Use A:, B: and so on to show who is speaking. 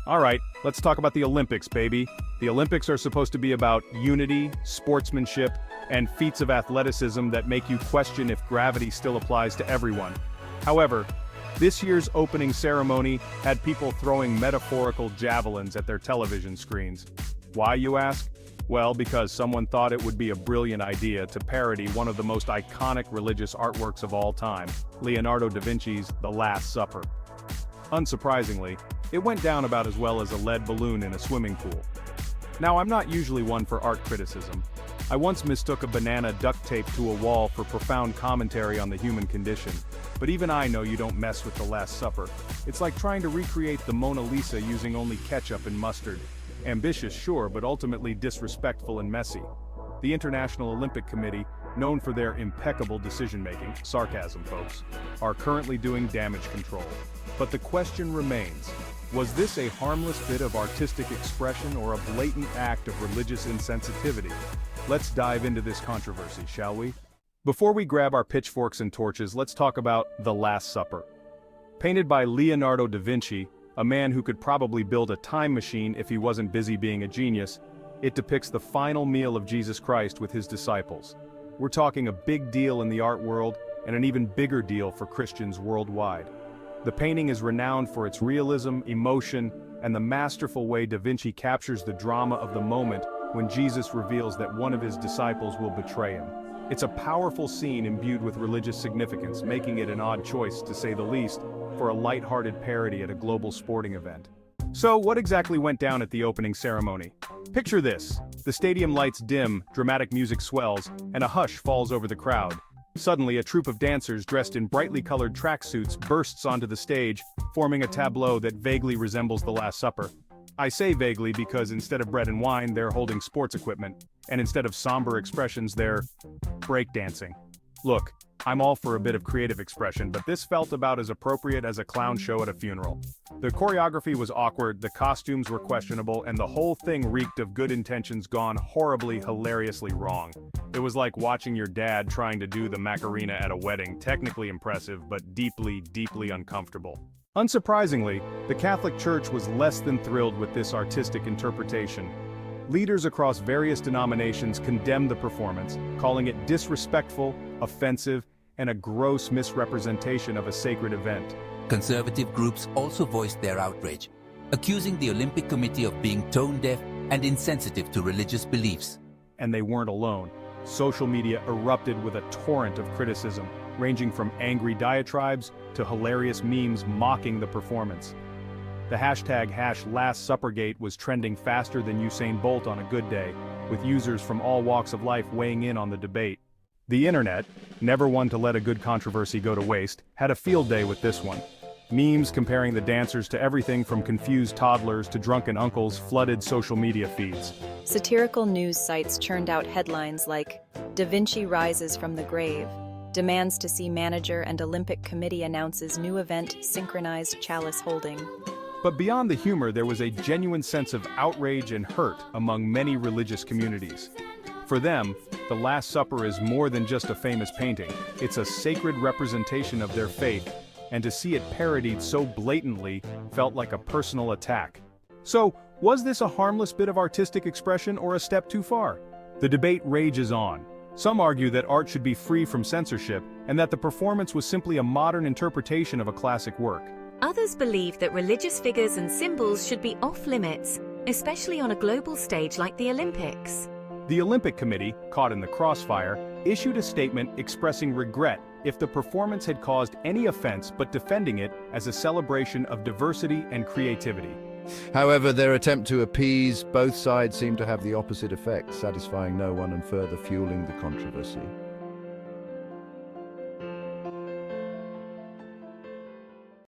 A: All right, let's talk about the Olympics, baby. The Olympics are supposed to be about unity, sportsmanship, and feats of athleticism that make you question if gravity still applies to everyone. However, this year's opening ceremony had people throwing metaphorical javelins at their television screens. Why, you ask? Well, because someone thought it would be a brilliant idea to parody one of the most iconic religious artworks of all time, Leonardo da Vinci's The Last Supper. Unsurprisingly, it went down about as well as a lead balloon in a swimming pool. Now, I'm not usually one for art criticism. I once mistook a banana duct taped to a wall for profound commentary on the human condition. But even I know you don't mess with The Last Supper. It's like trying to recreate the Mona Lisa using only ketchup and mustard. Ambitious, sure, but ultimately disrespectful and messy. The International Olympic Committee, known for their impeccable decision-making, sarcasm folks, are currently doing damage control. But the question remains, was this a harmless bit of artistic expression or a blatant act of religious insensitivity? Let's dive into this controversy, shall we? Before we grab our pitchforks and torches, let's talk about The Last Supper. Painted by Leonardo da Vinci, a man who could probably build a time machine if he wasn't busy being a genius, it depicts the final meal of Jesus Christ with his disciples. We're talking a big deal in the art world, and an even bigger deal for Christians worldwide. The painting is renowned for its realism, emotion, and the masterful way Da Vinci captures the drama of the moment when Jesus reveals that one of his disciples will betray him. It's a powerful scene imbued with religious significance, making it an odd choice, to say the least, for a light-hearted parody at a global sporting event. So, what exactly went down at the opening ceremony? Picture this. The stadium lights dim, dramatic music swells, and a hush falls over the crowd. Suddenly, a troupe of dancers dressed in brightly colored tracksuits bursts onto the stage, forming a tableau that vaguely resembles The Last Supper. I say vaguely because instead of bread and wine, they're holding sports equipment, and instead of somber expressions, they're breakdancing. Look, I'm all for a bit of creative expression, but this felt about as appropriate as a clown show at a funeral. The choreography was awkward, the costumes were questionable, and the whole thing reeked of good intentions gone horribly, hilariously wrong. It was like watching your dad trying to do the Macarena at a wedding, technically impressive, but deeply, deeply uncomfortable. Unsurprisingly, the Catholic Church was less than thrilled with this artistic interpretation. Leaders across various denominations condemned the performance, calling it disrespectful, offensive, and a gross misrepresentation of a sacred event.
B: Conservative groups also voiced their outrage, accusing the Olympic Committee of being tone-deaf and insensitive to religious beliefs.
A: And they weren't alone. Social media erupted with a torrent of criticism, ranging from angry diatribes to hilarious memes mocking the performance. The hashtag #LastSuppergate was trending faster than Usain Bolt on a good day, with users from all walks of life weighing in on the debate. The internet, never one to let a good controversy go to waste, had a field day with this one. Memes comparing the dancers to everything from confused toddlers to drunken uncles flooded social media feeds.
C: Satirical news sites churned out headlines like, "Da Vinci rises from the grave," "Demands to see manager and Olympic committee announces new event synchronized chalice holding."
A: But beyond the humor, there was a genuine sense of outrage and hurt among many religious communities. For them, The Last Supper is more than just a famous painting. It's a sacred representation of their faith, and to see it parodied so blatantly felt like a personal attack. So, was this a harmless bit of artistic expression or a step too far? The debate rages on. Some argue that art should be free from censorship, and that the performance was simply a modern interpretation of a classic work.
D: Others believe that religious figures and symbols should be off-limits, especially on a global stage like the Olympics.
A: The Olympic Committee, caught in the crossfire, issued a statement expressing regret if the performance had caused any offense, but defending it as a celebration of diversity and creativity.
E: However, their attempt to appease both sides seemed to have the opposite effect, satisfying no one and further fueling the controversy.